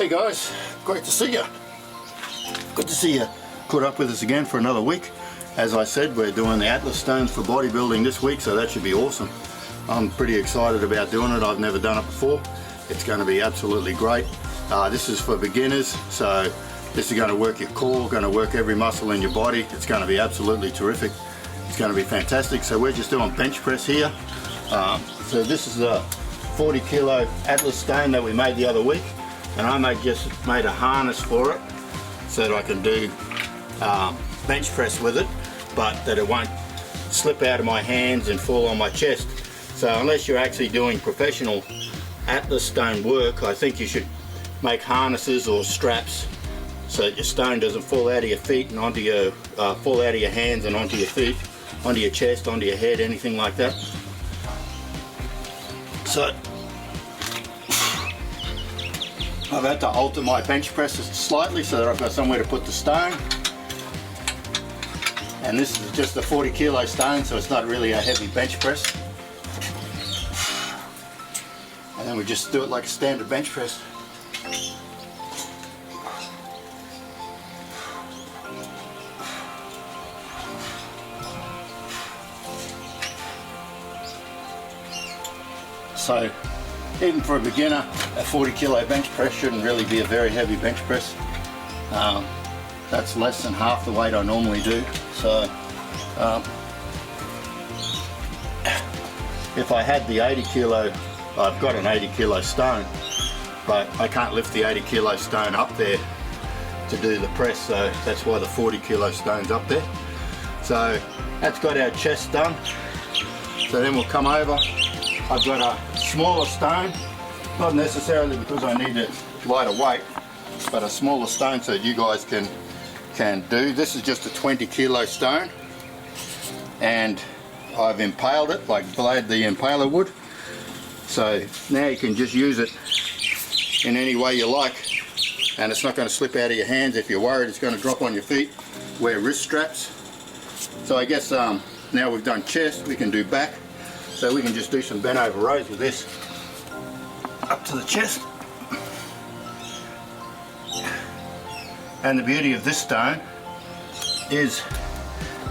Hey guys, great to see you. Good to see you caught up with us again for another week. As I said, we're doing the Atlas stones for bodybuilding this week, so that should be awesome. I'm pretty excited about doing it. I've never done it before. It's going to be absolutely great. This is for beginners, so this is going to work your core, going to work every muscle in your body. It's going to be absolutely terrific. It's going to be fantastic. So we're just doing bench press here. So this is a 40 kilo Atlas stone that we made the other week, and I just made a harness for it so that I can do bench press with it, but that it won't slip out of my hands and fall on my chest. So unless you're actually doing professional Atlas stone work, I think you should make harnesses or straps so that your stone doesn't fall out of your feet and onto your fall out of your hands and onto your feet, onto your chest, onto your head, anything like that. So I've had to alter my bench presses slightly so that I've got somewhere to put the stone. And this is just a 40 kilo stone, so it's not really a heavy bench press. And then we just do it like a standard bench press. So even for a beginner, a 40 kilo bench press shouldn't really be a very heavy bench press. That's less than half the weight I normally do. So if I had the 80 kilo, I've got an 80 kilo stone, but I can't lift the 80 kilo stone up there to do the press, so that's why the 40 kilo stone's up there. So that's got our chest done. So then we'll come over. I've got a smaller stone, not necessarily because I need it lighter weight, but a smaller stone so you guys can do. This is just a 20 kilo stone, and I've impaled it like Blade the Impaler would. So now you can just use it in any way you like, and it's not going to slip out of your hands. If you're worried it's going to drop on your feet, wear wrist straps. So I guess now we've done chest, we can do back. So we can just do some bent over rows with this up to the chest. And the beauty of this stone is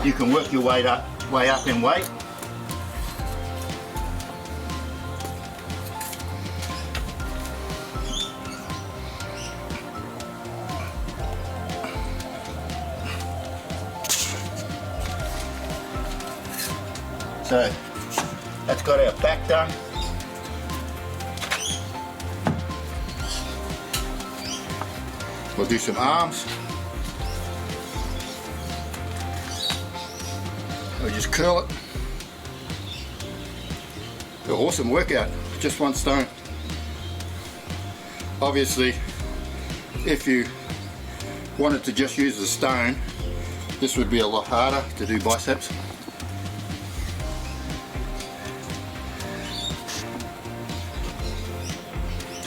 you can work your way up in weight. So that's got our back done. We'll do some arms. We'll just curl it. An awesome workout, just one stone. Obviously, if you wanted to just use the stone, this would be a lot harder to do biceps.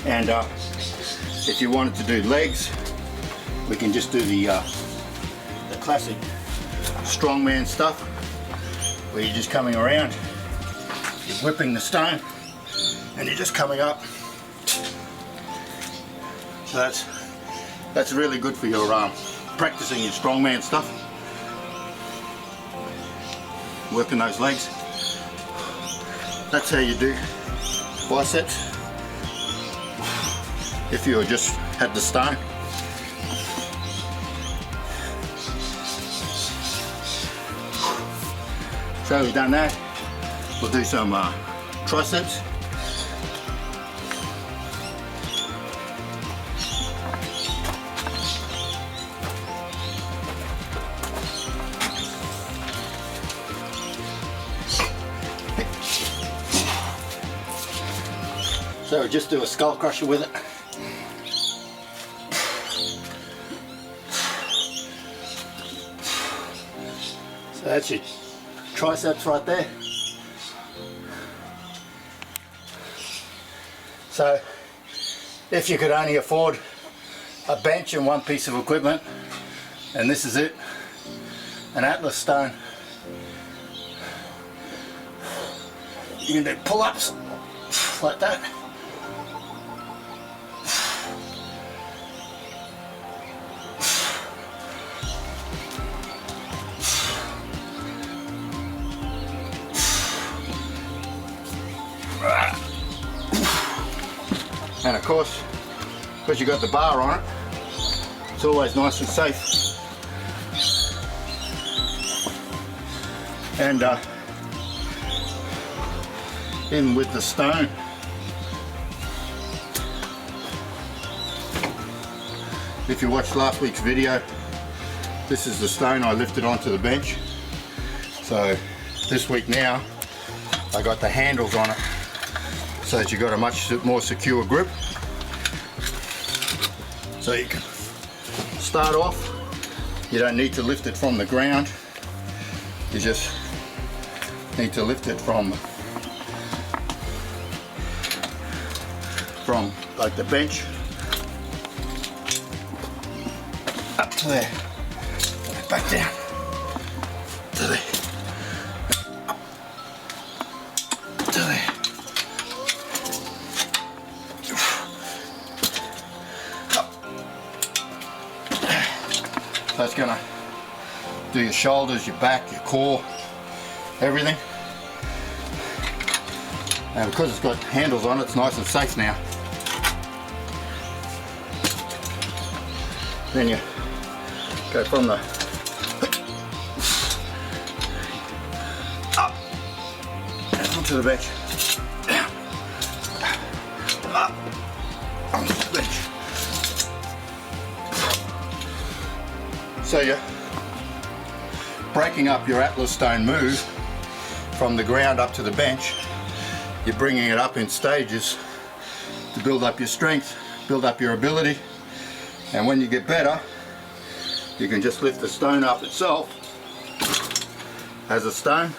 And if you wanted to do legs, we can just do the classic strongman stuff, where you're just coming around, you're whipping the stone, and you're just coming up. So that's really good for your practicing your strongman stuff, working those legs. That's how you do biceps if you just had the stone. So we've done that. We'll do some triceps. So we'll just do a skull crusher with it. So that's your triceps right there. So if you could only afford a bench and one piece of equipment, and this is it, an Atlas stone, you can do pull-ups like that. And of course, because you got the bar on it, it's always nice and safe. And in with the stone. If you watched last week's video, this is the stone I lifted onto the bench. So this week now, I got the handles on it so that you got a much more secure grip. So you can start off, you don't need to lift it from the ground, you just need to lift it from like the bench up to there, and back down to there, up to there. So it's gonna do your shoulders, your back, your core, everything. And because it's got handles on it, it's nice and safe now. Then you go from the up and onto the bench, down, up, onto the bench. So you're breaking up your Atlas stone move from the ground up to the bench. You're bringing it up in stages to build up your strength, build up your ability, and when you get better, you can just lift the stone up itself as a stone.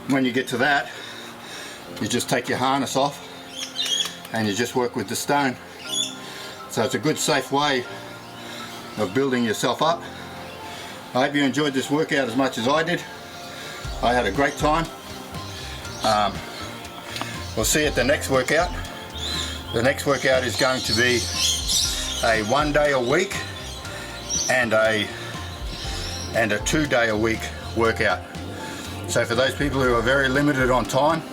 When you get to that, you just take your harness off and you just work with the stone. So it's a good, safe way of building yourself up. I hope you enjoyed this workout as much as I did. I had a great time. We'll see you at the next workout. The next workout is going to be a 1 day a week and a 2 day a week workout. So for those people who are very limited on time,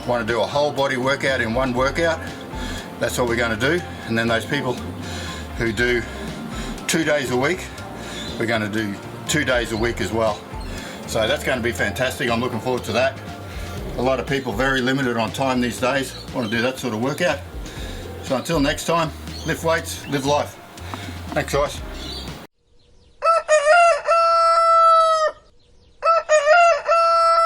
want to do a whole body workout in one workout, that's what we're going to do. And then those people who do 2 days a week, we're going to do 2 days a week as well. So that's going to be fantastic. I'm looking forward to that. A lot of people very limited on time these days want to do that sort of workout. So until next time, lift weights, live life. Thanks guys.